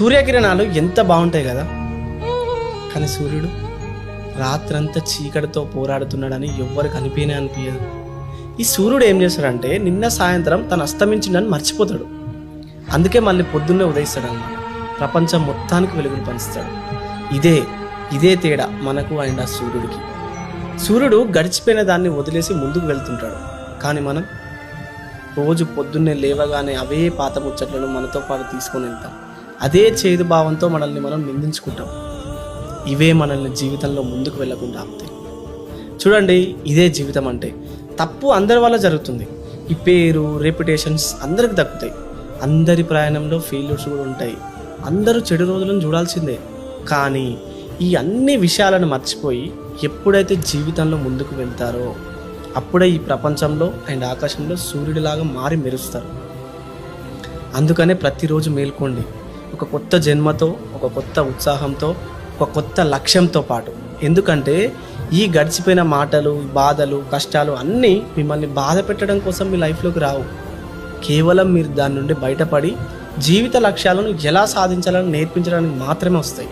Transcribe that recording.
సూర్యకిరణాలు ఎంత బాగుంటాయి కదా, కానీ సూర్యుడు రాత్రంతా చీకటితో పోరాడుతున్నాడని ఎవ్వరికి అనిపించదు. ఈ సూర్యుడు ఏం చేస్తాడంటే నిన్న సాయంత్రం తను అస్తమించిందని మర్చిపోతాడు. అందుకే మళ్ళీ పొద్దున్నే ఉదయిస్తాడు అన్నమాట. ప్రపంచం మొత్తానికి వెలుగులు పంచుతాడు. ఇదే తేడా మనకు అండ్ ఆ సూర్యుడికి. సూర్యుడు గడిచిపోయిన దాన్ని వదిలేసి ముందుకు వెళ్తుంటాడు, కానీ మనం రోజు పొద్దున్నే లేవగానే అవే పాత ముచ్చట్లను మనతో పాటు తీసుకొని వెళ్తాం. అదే చేదు భావంతో మనల్ని మనం నిందించుకుంటాం. ఇవే మనల్ని జీవితంలో ముందుకు వెళ్లకుండా ఆపుతాయి. చూడండి, ఇదే జీవితం అంటే. తప్పు అందరి వల్ల జరుగుతుంది. ఈ పేరు, రెప్యుటేషన్స్ అందరికి దక్కుతాయి. అందరి ప్రయాణంలో ఫెయిల్యూర్స్ కూడా ఉంటాయి. అందరూ చెడు రోజులను చూడాల్సిందే. కానీ ఈ అన్ని విషయాలను మర్చిపోయి ఎప్పుడైతే జీవితంలో ముందుకు వెళ్తారో అప్పుడే ఈ ప్రపంచంలో అండ్ ఆకాశంలో సూర్యుడిలాగా మారి మెరుస్తారు. అందుకనే ప్రతిరోజు మేల్కోండి, ఒక కొత్త జన్మతో, ఒక కొత్త ఉత్సాహంతో, ఒక కొత్త లక్ష్యంతో పాటు. ఎందుకంటే ఈ గడిచిపోయిన మాటలు, బాధలు, కష్టాలు అన్నీ మిమ్మల్ని బాధ పెట్టడం కోసం మీ లైఫ్లోకి రావు. కేవలం మీరు దాని నుండి బయటపడి జీవిత లక్ష్యాలను ఎలా సాధించాలని నేర్పించడానికి మాత్రమే వస్తాయి.